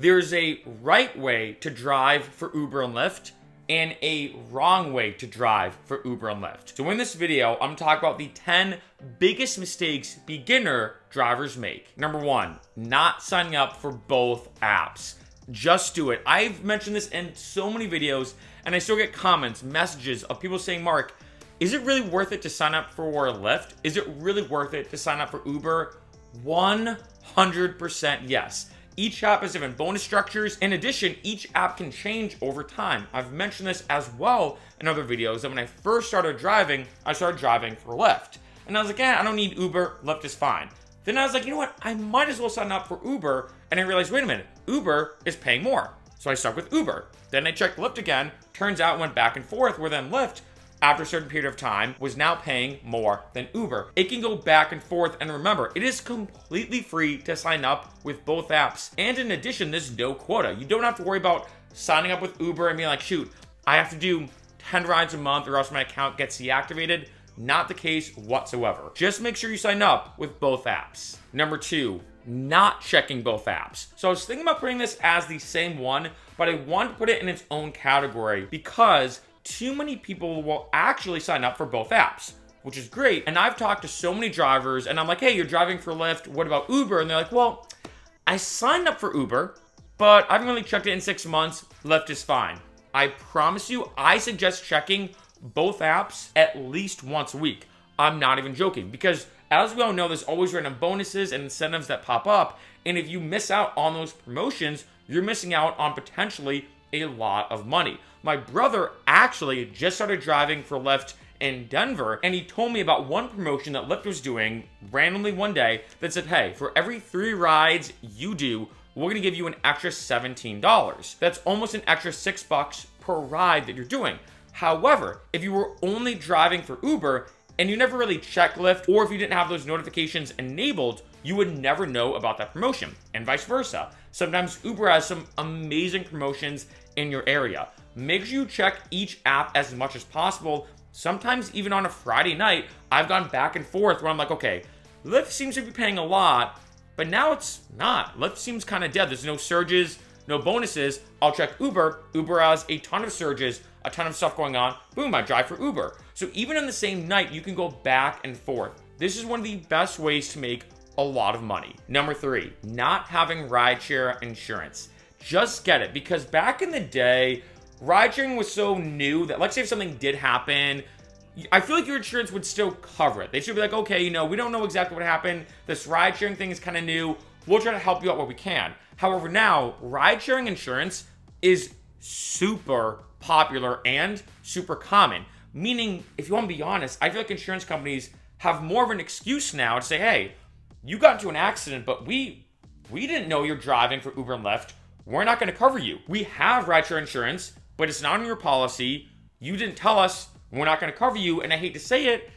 There's a right way to drive for Uber and Lyft and a wrong way to drive for Uber and Lyft. So in this video, I'm talking about the 10 biggest mistakes beginner drivers make. Number 1, not signing up for both apps. Just do it. I've mentioned this in so many videos, and I still get comments, messages of people saying, Mark, is it really worth it to sign up for Lyft? Is it really worth it to sign up for Uber? 100% yes. Each app has different bonus structures. In addition, each app can change over time. I've mentioned this as well in other videos, that when I first started driving, I started driving for Lyft. And I was like, I don't need Uber, Lyft is fine. Then I was like, you know what, I might as well sign up for Uber. And I realized, wait a minute, Uber is paying more. So I stuck with Uber. Then I checked Lyft again. Turns out it went back and forth, where then Lyft, after a certain period of time, was now paying more than Uber. It can go back and forth, and remember, it is completely free to sign up with both apps. And in addition, there's no quota. You don't have to worry about signing up with Uber and being like, shoot, I have to do 10 rides a month or else my account gets deactivated. Not the case whatsoever. Just make sure you sign up with both apps. Number 2, not checking both apps. So I was thinking about putting this as the same one, but I wanted to put it in its own category because too many people will actually sign up for both apps, which is great. And I've talked to so many drivers and I'm like, hey, you're driving for Lyft, what about Uber? And they're like, well, I signed up for Uber, but I haven't really checked it in 6 months. Lyft is fine. I promise you, I suggest checking both apps at least once a week. I'm not even joking, because as we all know, there's always random bonuses and incentives that pop up. And if you miss out on those promotions, you're missing out on potentially a lot of money. My brother actually just started driving for Lyft in Denver, and he told me about one promotion that Lyft was doing randomly one day that said, hey, for every 3 rides you do, we're gonna give you an extra $17. That's almost an extra $6 per ride that you're doing. However, if you were only driving for Uber and you never really checked Lyft, or if you didn't have those notifications enabled, you would never know about that promotion, and vice versa. Sometimes Uber has some amazing promotions in your area. Make sure you check each app as much as possible. Sometimes even on a Friday night, I've gone back and forth where I'm like, okay, Lyft seems to be paying a lot, but now it's not. Lyft seems kind of dead. There's no surges, no bonuses. I'll check Uber. Uber has a ton of surges, a ton of stuff going on. Boom, I drive for Uber. So even on the same night, you can go back and forth. This is one of the best ways to make a lot of money. Number 3, not having rideshare insurance. Just get it, because back in the day, ride sharing was so new that, let's say if something did happen, I feel like your insurance would still cover it. They should be like, okay, we don't know exactly what happened. This ride sharing thing is kind of new. We'll try to help you out where we can. However, now ride sharing insurance is super popular and super common. Meaning, if you want to be honest, I feel like insurance companies have more of an excuse now to say, hey, you got into an accident, but we didn't know you're driving for Uber and Lyft. We're not going to cover you. We have rideshare insurance, but it's not on your policy. You didn't tell us. We're not going to cover you. And I hate to say it,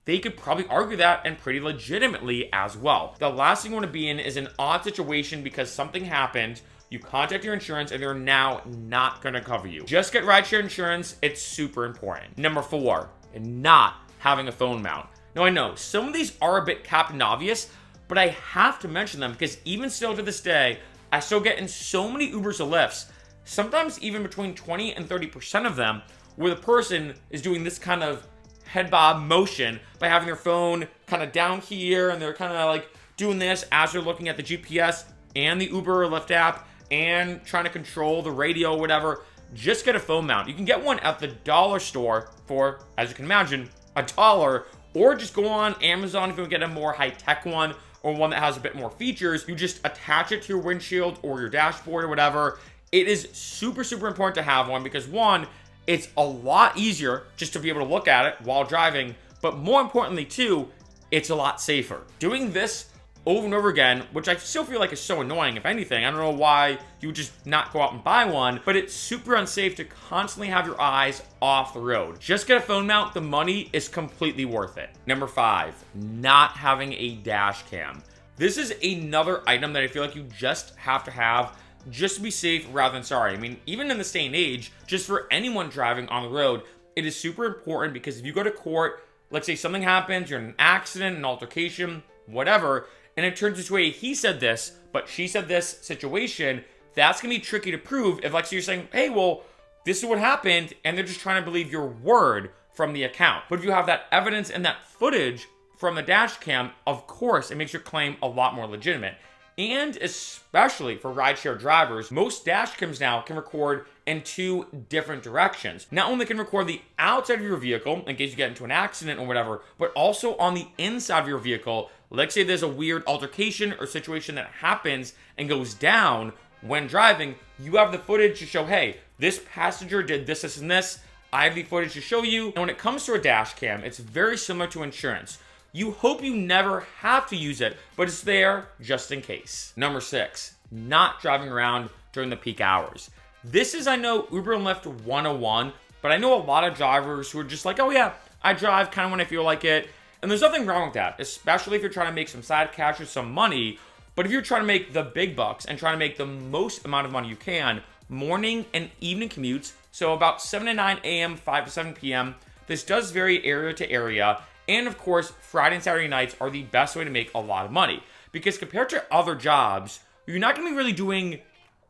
they could probably argue that, and pretty legitimately as well. The last thing you want to be in is an odd situation because something happened. You contact your insurance and they're now not going to cover you. Just get rideshare insurance. It's super important. Number 4, not having a phone mount. Now I know some of these are a bit captain obvious, but I have to mention them because even still to this day, I still get in so many Ubers or Lyfts, sometimes even between 20 and 30% of them, where the person is doing this kind of head bob motion by having their phone kind of down here, and they're kind of like doing this as they're looking at the GPS and the Uber or Lyft app and trying to control the radio or whatever. Just get a phone mount. You can get one at the dollar store for, as you can imagine, $1, or just go on Amazon if you want to get a more high-tech one, or one that has a bit more features. You just attach it to your windshield or your dashboard or whatever. It is super, super important to have one because, one, it's a lot easier just to be able to look at it while driving, but more importantly too, it's a lot safer. Doing this over and over again, which I still feel like is so annoying, if anything. I don't know why you would just not go out and buy one, but it's super unsafe to constantly have your eyes off the road. Just get a phone mount. The money is completely worth it. Number 5, not having a dash cam. This is another item that I feel like you just have to have just to be safe rather than sorry. I mean, even in this day and age, just for anyone driving on the road, it is super important because if you go to court, let's say something happens, you're in an accident, an altercation, whatever, and it turns into a he said this, but she said this situation, that's gonna be tricky to prove if, like, so you're saying, hey, well, this is what happened, and they're just trying to believe your word from the account. But if you have that evidence and that footage from the dash cam, of course, it makes your claim a lot more legitimate. And especially for rideshare drivers, most dash cams now can record in 2 different directions. Not only can record the outside of your vehicle in case you get into an accident or whatever, but also on the inside of your vehicle. Let's say there's a weird altercation or situation that happens and goes down when driving, you have the footage to show, hey, this passenger did this, this, and this. I have the footage to show you. And when it comes to a dash cam, it's very similar to insurance. You hope you never have to use it, but it's there just in case. Number 6, not driving around during the peak hours. This is, I know, Uber and Lyft 101, but I know a lot of drivers who are just like, oh yeah, I drive kind of when I feel like it. And there's nothing wrong with that, especially if you're trying to make some side cash or some money. But if you're trying to make the big bucks and trying to make the most amount of money you can, morning and evening commutes, so about 7 to 9 a.m., 5 to 7 p.m., this does vary area to area. And of course, Friday and Saturday nights are the best way to make a lot of money. Because compared to other jobs, you're not going to be really doing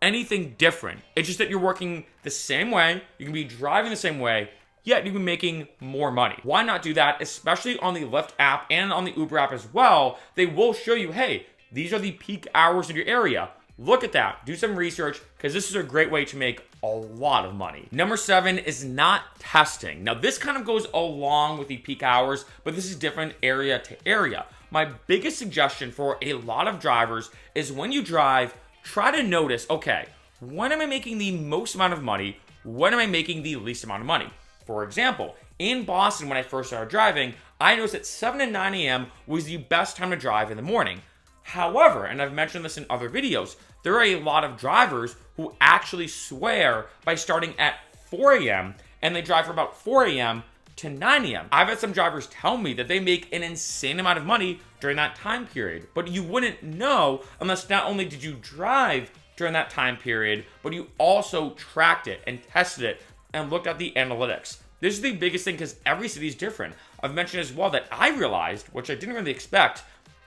anything different. It's just that you're working the same way, you can be driving the same way, yet you can be making more money. Why not do that? Especially on the Lyft app and on the Uber app as well. They will show you, hey, these are the peak hours in your area. Look at that. Do some research, because this is a great way to make a lot of money. Number 7 is not testing. Now, this kind of goes along with the peak hours, but this is different area to area. My biggest suggestion for a lot of drivers is when you drive, try to notice, okay, when am I making the most amount of money? When am I making the least amount of money? For example, in Boston, when I first started driving, I noticed that 7 to 9 a.m. was the best time to drive in the morning. However, and I've mentioned this in other videos, there are a lot of drivers who actually swear by starting at 4 a.m. and they drive from about 4 a.m. to 9 a.m. I've had some drivers tell me that they make an insane amount of money during that time period, but you wouldn't know unless not only did you drive during that time period, but you also tracked it and tested it and looked at the analytics. This is the biggest thing because every city is different. I've mentioned as well that I realized, which I didn't really expect,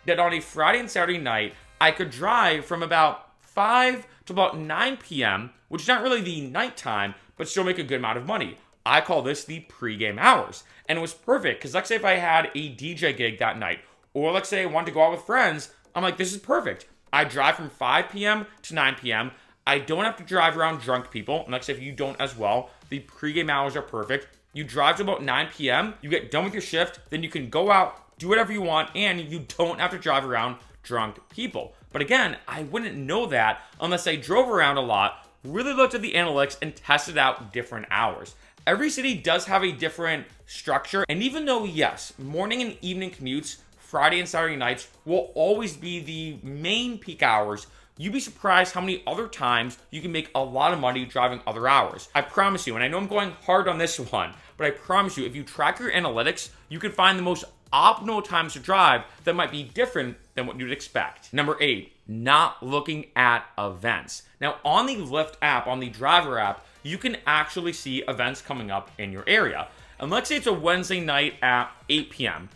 that on a Friday and Saturday night, I could drive from about 5 to about 9 p.m., which is not really the nighttime, but still make a good amount of money. I call this the pregame hours. And it was perfect, because let's say if I had a DJ gig that night, or let's say I wanted to go out with friends, I'm like, this is perfect. I drive from 5 p.m. to 9 p.m. I don't have to drive around drunk people, and let's say if you don't as well, the pregame hours are perfect. You drive to about 9 p.m., you get done with your shift, then you can go out, do whatever you want, and you don't have to drive around drunk people. But again, I wouldn't know that unless I drove around a lot, really looked at the analytics, and tested out different hours. Every city does have a different structure, and even though, yes, morning and evening commutes, Friday and Saturday nights, will always be the main peak hours, you'd be surprised how many other times you can make a lot of money driving other hours. I promise you, and I know I'm going hard on this one, but I promise you, if you track your analytics, you can find the most optimal times to drive that might be different than what you'd expect. Number 8, not looking at events. Now, on the Lyft app, on the driver app, you can actually see events coming up in your area. And let's say it's a Wednesday night at 8 p.m.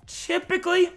Typically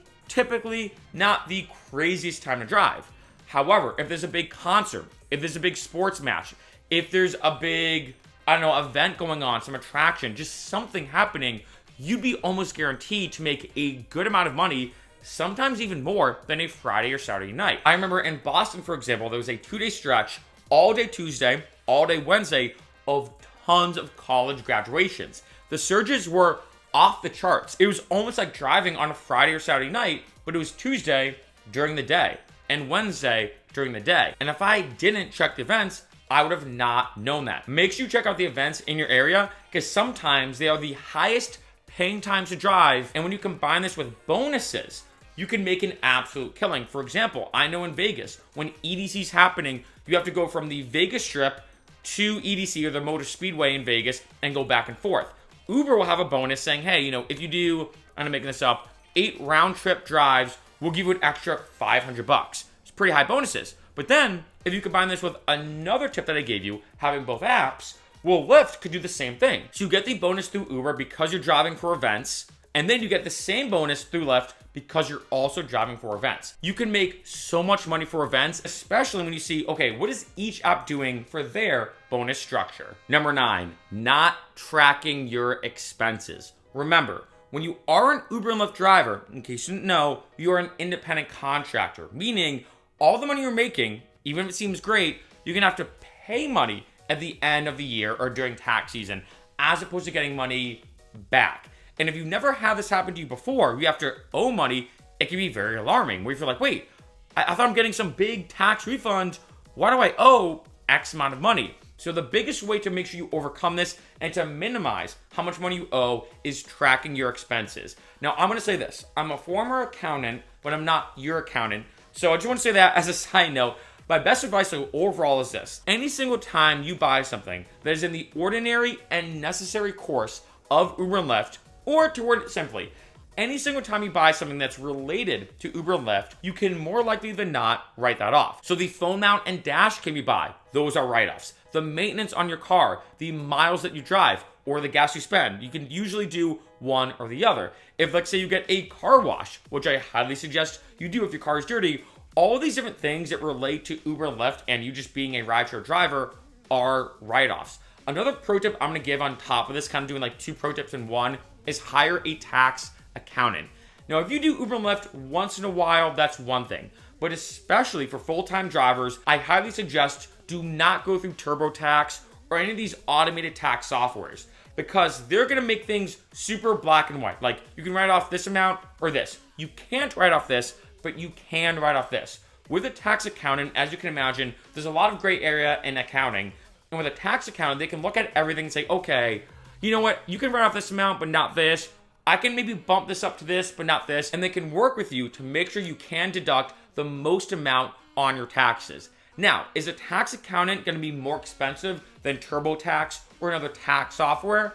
not the craziest time to drive. However, if there's a big concert, if there's a big sports match, if there's a big, event going on, some attraction, just something happening, you'd be almost guaranteed to make a good amount of money, sometimes even more than a Friday or Saturday night. I remember in Boston, for example, there was a 2-day stretch, all day Tuesday, all day Wednesday, of tons of college graduations. The surges were off the charts. It was almost like driving on a Friday or Saturday night, but it was Tuesday during the day and Wednesday during the day. And if I didn't check the events, I would have not known that. Make sure you check out the events in your area, because sometimes they are the highest paying times to drive, and when you combine this with bonuses, you can make an absolute killing. For example, I know in Vegas, when EDC is happening, you have to go from the Vegas Strip to EDC, or the Motor Speedway in Vegas, and go back and forth. Uber will have a bonus saying, hey, if you do, I'm making this up, 8 round-trip drives, we'll give you an extra $500. It's pretty high bonuses. But then, if you combine this with another tip that I gave you, having both apps, well, Lyft could do the same thing. So you get the bonus through Uber because you're driving for events, And then you get the same bonus through Lyft because you're also driving for events. You can make so much money for events, especially when you see, okay, what is each app doing for their bonus structure? Number 9, not tracking your expenses. Remember, when you are an Uber and Lyft driver, in case you didn't know, you are an independent contractor, meaning all the money you're making, even if it seems great, you're gonna have to pay money at the end of the year or during tax season, as opposed to getting money back. And if you've never had this happen to you before, you have to owe money, it can be very alarming, where you feel like, wait, I thought I'm getting some big tax refund. Why do I owe X amount of money? So the biggest way to make sure you overcome this and to minimize how much money you owe is tracking your expenses. Now, I'm gonna say this. I'm a former accountant, but I'm not your accountant. So I just wanna say that as a side note. My best advice overall is this. Any single time you buy something that is in the ordinary and necessary course of Uber and Lyft, or to word it simply, any single time you buy something that's related to Uber and Lyft, you can more likely than not write that off. So the phone mount and dash cam you buy, those are write-offs. The maintenance on your car, the miles that you drive, or the gas you spend, you can usually do one or the other. If, let's say, you get a car wash, which I highly suggest you do if your car is dirty, all of these different things that relate to Uber and Lyft and you just being a rideshare driver are write-offs. Another pro tip I'm gonna give on top of this, kind of doing like 2 pro tips in one, is hire a tax accountant. Now, if you do Uber and Lyft once in a while, that's one thing. But especially for full-time drivers, I highly suggest do not go through TurboTax or any of these automated tax softwares, because they're gonna make things super black and white. Like, you can write off this amount or this. You can't write off this, but you can write off this. With a tax accountant, as you can imagine, there's a lot of gray area in accounting. And with a tax accountant, they can look at everything and say, okay, you know what? You can write off this amount, but not this. I can maybe bump this up to this, but not this. And they can work with you to make sure you can deduct the most amount on your taxes. Now, is a tax accountant going to be more expensive than TurboTax or another tax software?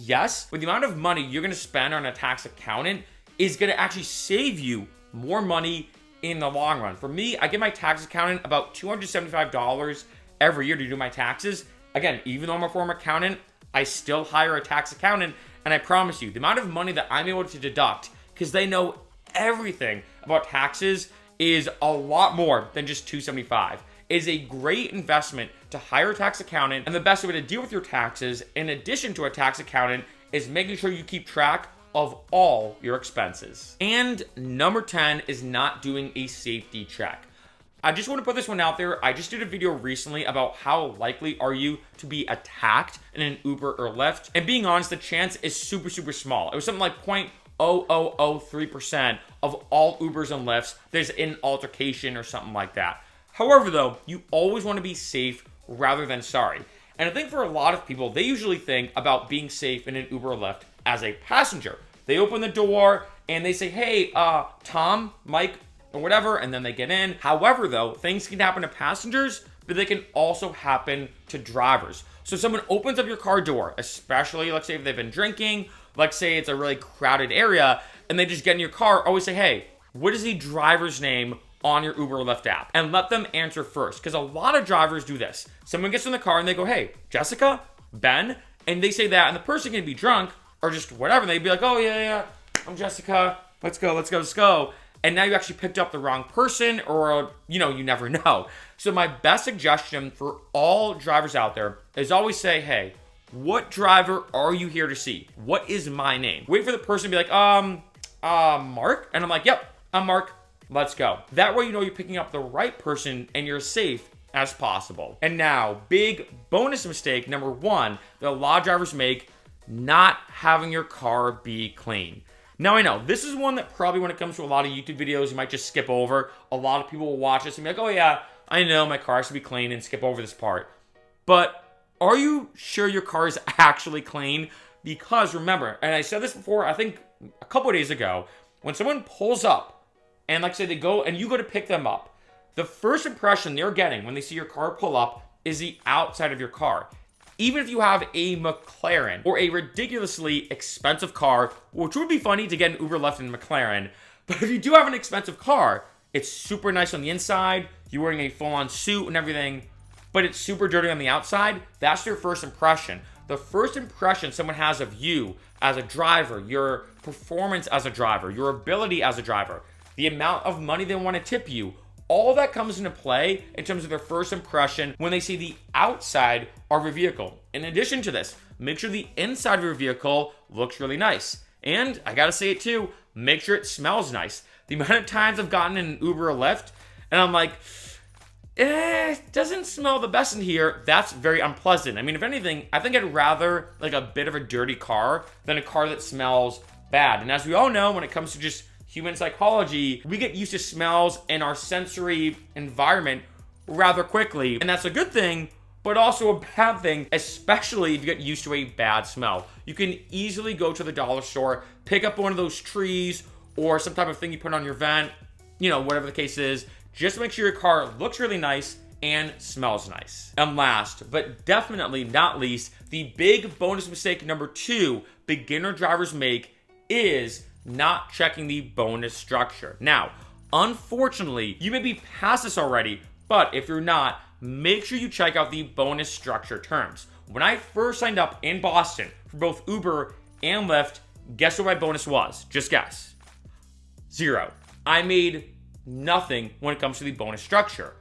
Yes. But the amount of money you're going to spend on a tax accountant is going to actually save you more money in the long run. For me, I give my tax accountant about $275 every year to do my taxes. Again, even though I'm a former accountant, I still hire a tax accountant, and I promise you, the amount of money that I'm able to deduct, because they know everything about taxes, is a lot more than just $275. It is a great investment to hire a tax accountant, and the best way to deal with your taxes, in addition to a tax accountant, is making sure you keep track of all your expenses. And number 10 is not doing a safety check. I just want to put this one out there. I just did a video recently about how likely are you to be attacked in an Uber or Lyft. And being honest, the chance is super, super small. It was something like 0.0003% of all Ubers and Lyfts, there's an altercation or something like that. However, though, you always want to be safe rather than sorry. And I think for a lot of people, they usually think about being safe in an Uber or Lyft as a passenger. They open the door and they say, hey, Tom, Mike, or whatever, and then they get in. However, though, things can happen to passengers, but they can also happen to drivers. So someone opens up your car door, especially, let's say if they've been drinking, let's say it's a really crowded area, and they just get in your car, always say, hey, what is the driver's name on your Uber or Lyft app? And let them answer first, because a lot of drivers do this. Someone gets in the car and they go, hey, Jessica, Ben, and they say that, and the person can be drunk, or just whatever, and they'd be like, oh, yeah, I'm Jessica, let's go. And now you actually picked up the wrong person, or, you never know. So my best suggestion for all drivers out there is always say, hey, what driver are you here to see? What is my name? Wait for the person to be like, Mark? And I'm like, yep, I'm Mark. Let's go. That way you know you're picking up the right person and you're safe as possible. And now, big bonus mistake, number 1, that a lot of drivers make, not having your car be clean. Now, I know, this is one that probably when it comes to a lot of YouTube videos, you might just skip over. A lot of people will watch this and be like, oh yeah, I know my car has to be clean, and skip over this part. But are you sure your car is actually clean? Because remember, and I said this before, I think a couple of days ago, when someone pulls up, and like I say, they go, and you go to pick them up, the first impression they're getting when they see your car pull up is the outside of your car. Even if you have a McLaren or a ridiculously expensive car, which would be funny to get an Uber Lyft in McLaren, but if you do have an expensive car, it's super nice on the inside, you're wearing a full-on suit and everything, but it's super dirty on the outside, that's your first impression. the first impression someone has of you as a driver, your performance as a driver, your ability as a driver, the amount of money they want to tip you, all that comes into play in terms of their first impression when they see the outside of your vehicle. In addition to this, make sure the inside of your vehicle looks really nice. And I gotta say it too, make sure it smells nice. The amount of times I've gotten in an Uber or Lyft and I'm like, it doesn't smell the best in here, that's very unpleasant. I mean, if anything, I think I'd rather like a bit of a dirty car than a car that smells bad. And as we all know, when it comes to just human psychology, we get used to smells in our sensory environment rather quickly. And that's a good thing, but also a bad thing, especially if you get used to a bad smell. You can easily go to the dollar store, pick up one of those trees or some type of thing you put on your vent, you know, whatever the case is. Just make sure your car looks really nice and smells nice. And last, but definitely not least, the big bonus mistake number 2 beginner drivers make is not checking the bonus structure. Now, unfortunately, you may be past this already, but if you're not, make sure you check out the bonus structure terms. When I first signed up in Boston for both Uber and Lyft, guess what my bonus was? Just guess. 0. I made nothing when it comes to the bonus structure.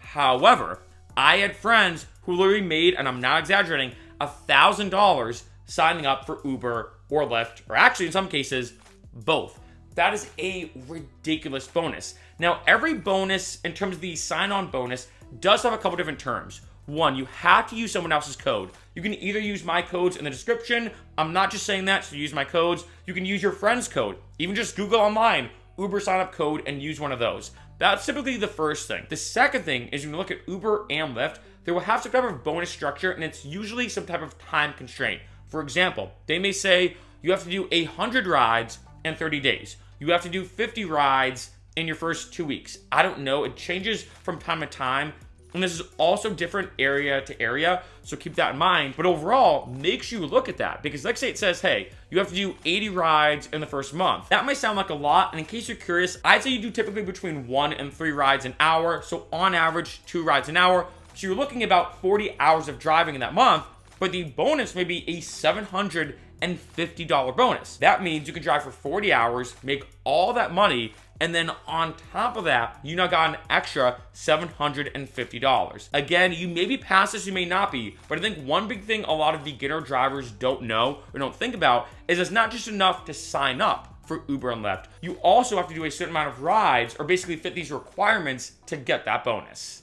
However, I had friends who literally made, and I'm not exaggerating, $1,000 signing up for Uber or Lyft, or actually in some cases, both. That is a ridiculous bonus. Now, every bonus in terms of the sign-on bonus does have a couple different terms. One, you have to use someone else's code. You can either use my codes in the description. I'm not just saying that, so use my codes. You can use your friend's code. Even just Google online, Uber sign-up code, and use one of those. That's typically the first thing. The second thing is when you look at Uber and Lyft, they will have some type of bonus structure, and it's usually some type of time constraint. For example, they may say you have to do 100 rides in 30 days. You have to do 50 rides in your first 2 weeks. I don't know. It changes from time to time. And this is also different area to area, so keep that in mind. But overall, make sure you look at that, because let's say it says, hey, you have to do 80 rides in the first month. That might sound like a lot, and in case you're curious, I'd say you do typically between 1 and 3 rides an hour, so on average, 2 rides an hour. So you're looking about 40 hours of driving in that month, but the bonus may be a $750 bonus. That means you can drive for 40 hours, make all that money, and then on top of that, you now got an extra $750. Again, you may be past this, you may not be, but I think one big thing a lot of beginner drivers don't know or don't think about is it's not just enough to sign up for Uber and Lyft. You also have to do a certain amount of rides or basically fit these requirements to get that bonus.